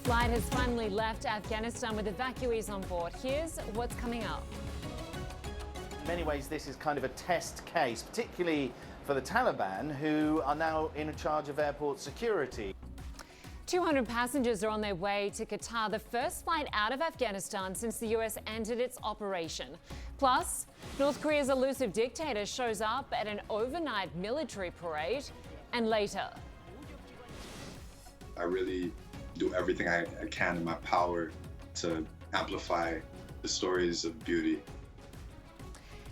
flight has finally left Afghanistan with evacuees on board. Here's what's coming up. In many ways, this is kind of a test case, particularly for the Taliban, who are now in charge of airport security. 200 passengers are on their way to Qatar, the first flight out of Afghanistan since the US ended its operation. Plus, North Korea's elusive dictator shows up at an overnight military parade. And later, I really do everything I can in my power to amplify the stories of beauty.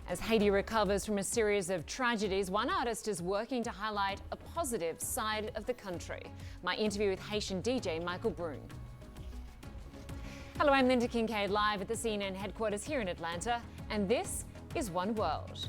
As Haiti recovers from a series of tragedies, one artist is working to highlight a positive side of the country. My interview with Haitian DJ Michael Brune. Hello, I'm Lynda Kinkade, live at the CNN headquarters here in Atlanta, and this is One World.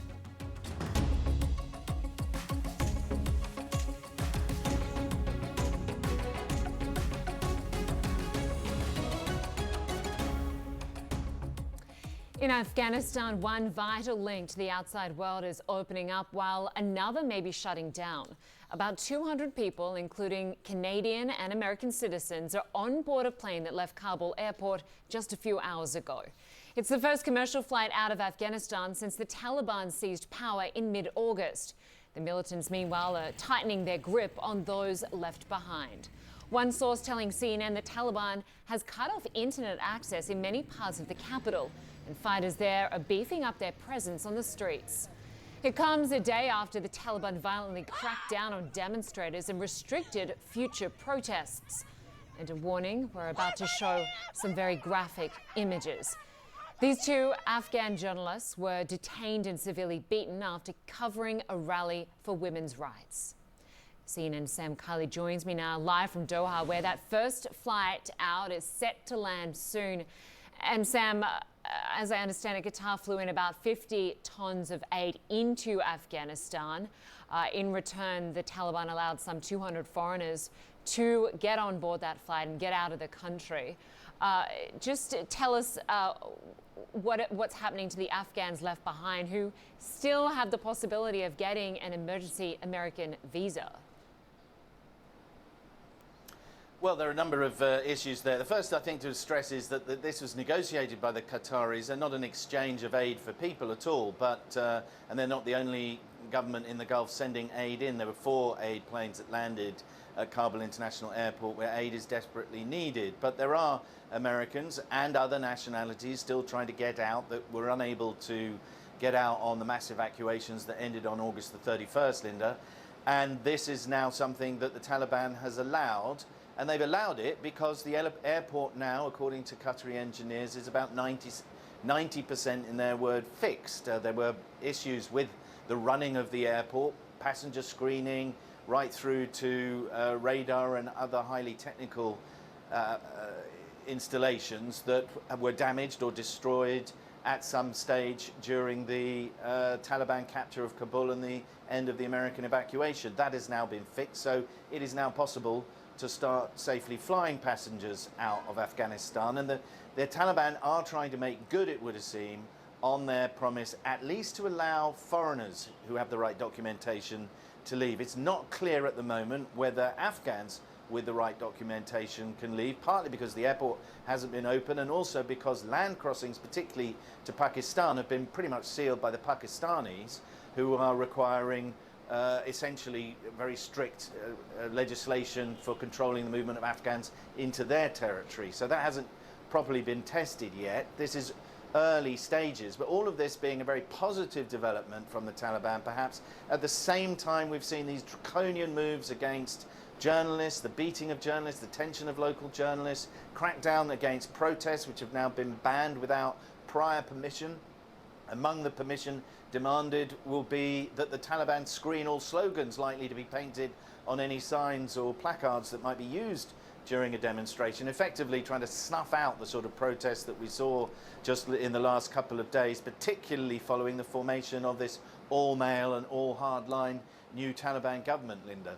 In Afghanistan, one vital link to the outside world is opening up while another may be shutting down. About 200 people, including Canadian and American citizens, are on board a plane that left Kabul airport just a few hours ago. It's the first commercial flight out of Afghanistan since the Taliban seized power in mid-August. The militants, meanwhile, are tightening their grip on those left behind. One source telling CNN the Taliban has cut off internet access in many parts of the capital, and fighters there are beefing up their presence on the streets. It comes a day after the Taliban violently cracked down on demonstrators and restricted future protests. And a warning, we're about to show some very graphic images. These two Afghan journalists were detained and severely beaten after covering a rally for women's rights. CNN's Sam Kiley joins me now live from Doha, where that first flight out is set to land soon. And Sam, as I understand it, Qatar flew in about 50 tons of aid into Afghanistan. In return, the Taliban allowed some 200 foreigners to get on board that flight and get out of the country. Just tell us what's happening to the Afghans left behind who still have the possibility of getting an emergency American visa. Well, there are a number of issues there. The first, I think, to stress is that this was negotiated by the Qataris and not an exchange of aid for people at all. But and they're not the only government in the Gulf sending aid in. There were 4 aid planes that landed at Kabul International Airport where aid is desperately needed. But there are Americans and other nationalities still trying to get out that were unable to get out on the mass evacuations that ended on August the 31st, Linda. And this is now something that the Taliban has allowed. And they've allowed it because the airport now, according to Qatari engineers, is about 90% in their word fixed. There were issues with the running of the airport, passenger screening, right through to radar and other highly technical installations that were damaged or destroyed at some stage during the Taliban capture of Kabul and the end of the American evacuation. That has now been fixed, so it is now possible to start safely flying passengers out of Afghanistan. And the Taliban are trying to make good, it would seem, on their promise at least to allow foreigners who have the right documentation to leave. It's not clear at the moment whether Afghans with the right documentation can leave, partly because the airport hasn't been open and also because land crossings, particularly to Pakistan, have been pretty much sealed by the Pakistanis, who are requiring essentially very strict legislation for controlling the movement of Afghans into their territory. So that hasn't properly been tested yet. This is early stages, but all of this being a very positive development from the Taliban, perhaps. At the same time, we've seen these draconian moves against journalists, the beating of journalists, the detention of local journalists, crackdown against protests, which have now been banned without prior permission. Among the permission demanded will be that the Taliban screen all slogans likely to be painted on any signs or placards that might be used during a demonstration, effectively trying to snuff out the sort of protests that we saw just in the last couple of days, particularly following the formation of this all-male and all-hardline new Taliban government, Linda.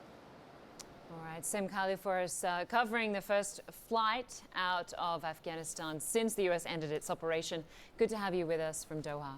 All right, Sam Kiley for us, covering the first flight out of Afghanistan since the US ended its operation. Good to have you with us from Doha.